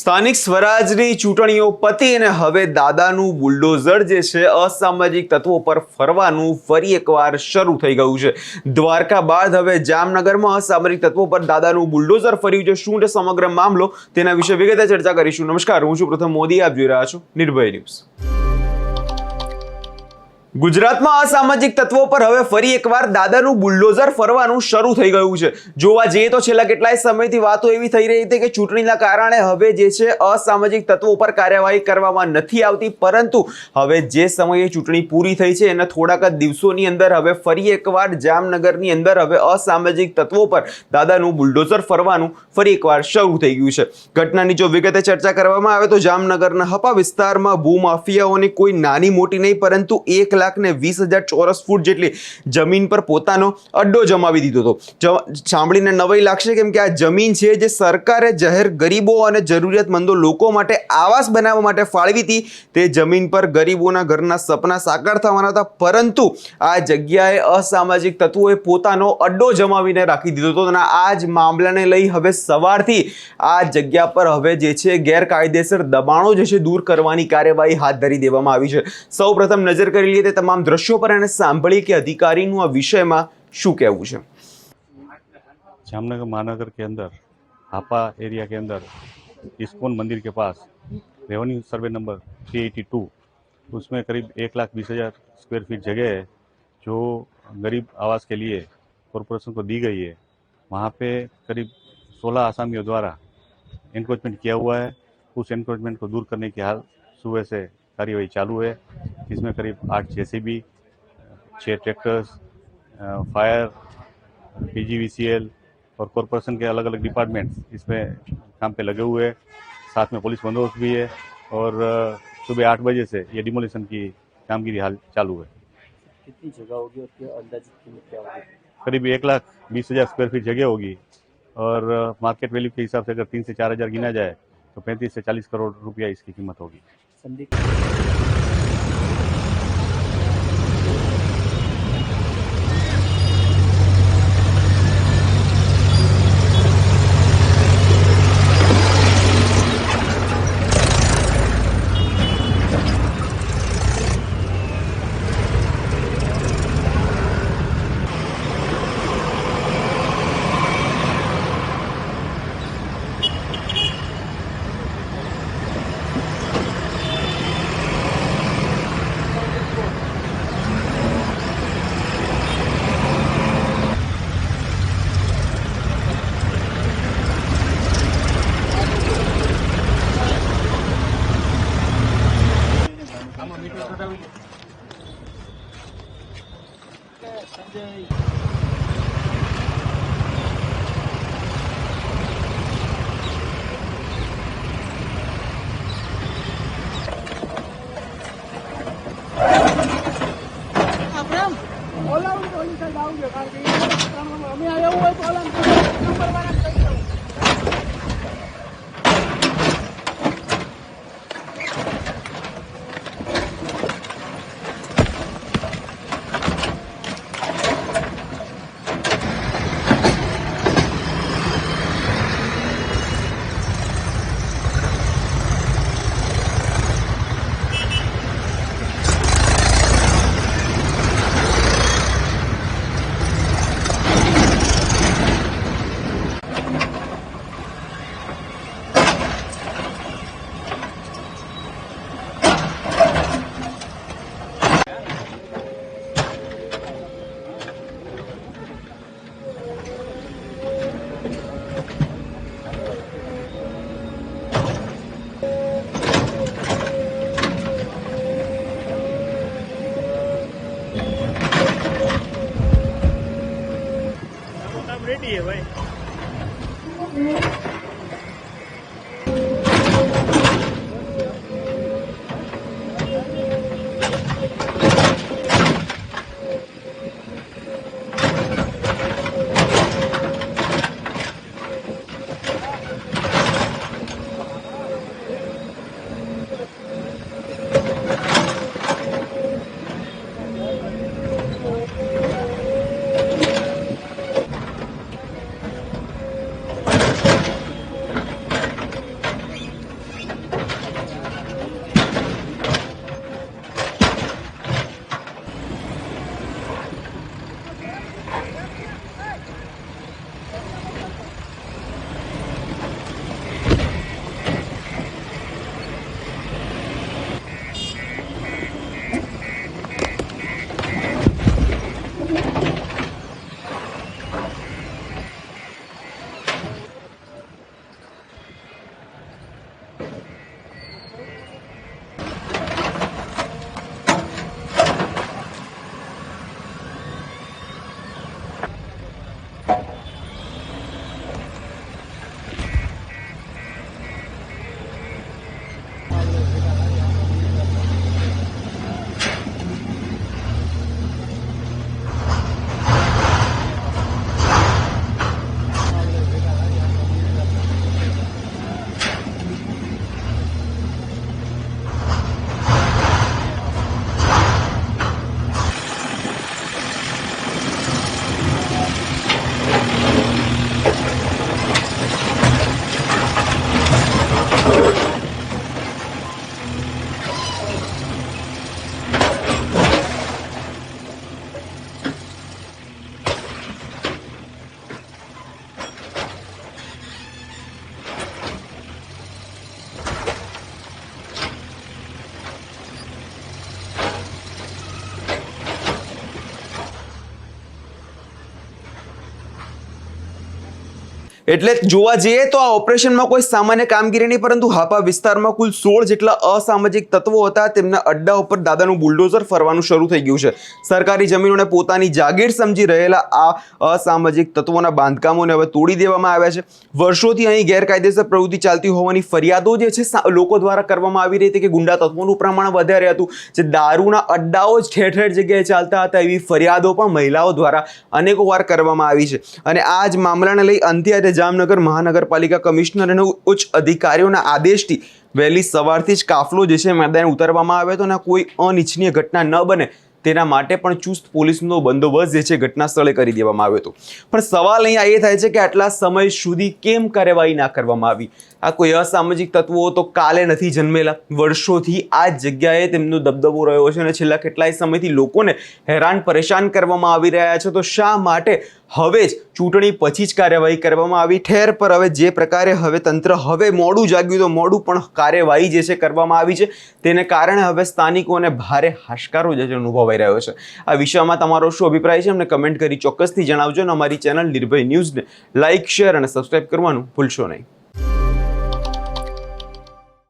સ્થાનિક સ્વરાજની ચૂંટણીઓ પતી અને હવે દાદાનું બુલડોઝર જે છે અસામાજિક તત્વો પર ફરવાનું ફરી એકવાર શરૂ થઈ ગયું છે। દ્વારકા બાદ હવે જામનગરમાં અસામાજિક તત્વો પર દાદાનું બુલડોઝર ફર્યું છે। શું છે સમગ્ર મામલો, તેના વિશે વિગતે ચર્ચા કરીશું। નમસ્કાર, હું છું પ્રથમ મોદી, આપ જોઈ રહ્યા છો નિર્ભય ન્યૂઝ। ગુજરાતમાં અસામાજિક તત્વો પર હવે ફરી એકવાર દાદાનું બુલડોઝર ફરવાનું શરૂ થઈ ગયું છે। જોવા જઈએ તો છેલ્લા કેટલાય સમયથી વાતો એવી થઈ રહી હતી કે ચૂંટણીના કારણે હવે જે છે અસામાજિક તત્વો પર કાર્યવાહી કરવામાં નથી આવતી, પરંતુ હવે જે સમયે ચૂંટણી પૂરી થઈ છે એના થોડાક જ દિવસોની અંદર હવે ફરી એકવાર જામનગરની અંદર હવે અસામાજિક તત્વો પર દાદાનું બુલડોઝર ફરવાનું ફરી એકવાર શરૂ થઈ ગયું છે। ઘટનાની જો વિગતે ચર્ચા કરવામાં આવે તો જામનગરના હપા વિસ્તારમાં ભૂમાફિયાઓની કોઈ નાની મોટી નહીં, પરંતુ 1,20,000 ચોરસ ફૂટ જેટલી જમીન પર પોતાનો અડ્ડો જમાવી દીધો હતો। સાંભળીને નવાઈ લાગશે, કેમ કે આ જમીન છે જે સરકારે જાહેર ગરીબો અને જરૂરિયાતમંદો લોકો માટે આવાસ બનાવવા માટે ફાળવી હતી। તે જમીન પર ગરીબોના ઘરના સપના સાકાર થવાના હતા, પરંતુ આ જગ્યાએ અસામાજિક તત્વોએ પોતાનો અડ્ડો જમાવીને રાખી દીધો હતો અને આ જ મામલાને લઈ હવે સવારથી આ જગ્યા પર હવે જે છે ગેરકાયદેસર દબાણો જે છે દૂર કરવાની કાર્યવાહી હાથ ધરી દેવામાં આવી છે। સૌપ્રથમ નજર કરી લઈએ तमाम दृश्यों पर અને સાંભળીએ કે અધિકારીનું આ વિષયમાં શું કહેવું છે। जामनगर महानगर के अंदर हापा एरिया के अंदर इस्कॉन मंदिर के पास रेवेन्यू सर्वे नंबर 382, उसमें करीब 1,20,000 स्क्वायर फीट जगह है जो गरीब आवास के लिए कॉरपोरेशन को दी गई है। वहाँ पे करीब 16 आसामियों द्वारा एनक्रोचमेंट किया हुआ है। उस एनक्रोचमेंट को दूर करने की हाल सुबह से कार्यवाही चालू है। इसमें करीब 8 जेसीबी, 6 ट्रैक्टर्स, फायर, पीजीवीसीएल और कॉरपोरेशन के अलग अलग डिपार्टमेंट्स इसमें काम पे लगे हुए हैं। साथ में पुलिस बंदोबस्त भी है और सुबह 8 बजे से ये डिमोलिशन की कामगिरी हाल चालू है। कितनी जगह होगी और क्या अंदाजित कीमत क्या होगी? करीब 1,20,000 स्क्वायर फीट जगह होगी और मार्केट वैल्यू के हिसाब से अगर 3 से 4,000 गिना जाए तो 35 से 40 करोड़ रुपया इसकी कीमत होगी। रेडी है भाई। એટલે જોવા જઈએ તો આ ઓપરેશનમાં કોઈ સામાન્ય કામગીરી નહીં, પરંતુ હાપા વિસ્તારમાં કુલ 16 જેટલા અસામાજિક તત્વો હતા. તેમના અડ્ડા ઉપર દાદાનું બુલડોઝર ફરવાનું શરૂ થઈ ગયું છે. સરકારી જમીનોને પોતાની જાગીર સમજી રહેલા આ અસામાજિક તત્વોના બાંધકામોને હવે તોડી દેવામાં આવ્યા છે. વર્ષોથી અહીં ગેરકાયદેસર પ્રવૃત્તિ ચાલતી હોવાની ફરિયાદો જે છે લોકો દ્વારા કરવામાં આવી રહી હતી કે ગુંડા તત્વોનું પ્રમાણ વધારે હતું, જે દારૂના અડ્ડાઓ જ ઠેર ઠેર જગ્યાએ ચાલતા હતા, એવી ફરિયાદો પણ મહિલાઓ દ્વારા અનેકો વાર કરવામાં આવી છે. અને આ જ મામલાને લઈ અંતે જામનગર મહાનગરપાલિકા કમિશનર અને ઉચ્ચ અધિકારીઓના આદેશથી વહેલી સવારથી જ કાફલો જે છે મેદાને ઉતારવામાં આવ્યો હતો અને કોઈ અનિચ્છનીય ઘટના ન બને તેના માટે પણ ચુસ્ત પોલીસનો બંદોબસ્ત જે છે ઘટના સ્થળે કરી દેવામાં આવ્યો હતો. પણ સવાલ અહીંયા એ થાય છે કે આટલા સમય સુધી કેમ કાર્યવાહી ના કરવામાં આવી? આ કોઈ અસામાજિક તત્વો તો કાલે નથી જન્મેલા, વર્ષોથી આ જ જગ્યાએ તેમનો દબદબો રહ્યો છે અને છેલ્લા કેટલાય સમયથી લોકોને હેરાન પરેશાન કરવામાં આવી રહ્યા છે. તો શા માટે હવે જ ચૂંટણી પછી જ કાર્યવાહી કરવામાં આવી? ઠેર પર હવે જે પ્રકારે હવે તંત્ર હવે મોડું જાગ્યું તો મોડું પણ કાર્યવાહી જે છે કરવામાં આવી છે, તેને કારણે હવે સ્થાનિકોને ભારે હાશકારો જે છે અનુભવાઈ રહ્યો છે. આ વિષયમાં તમારો શું અભિપ્રાય છે અમને કમેન્ટ કરી ચોક્કસથી જણાવજો અને અમારી ચેનલ નિર્ભય ન્યૂઝને લાઇક, શેર અને સબસ્ક્રાઇબ કરવાનું ભૂલશો નહીં.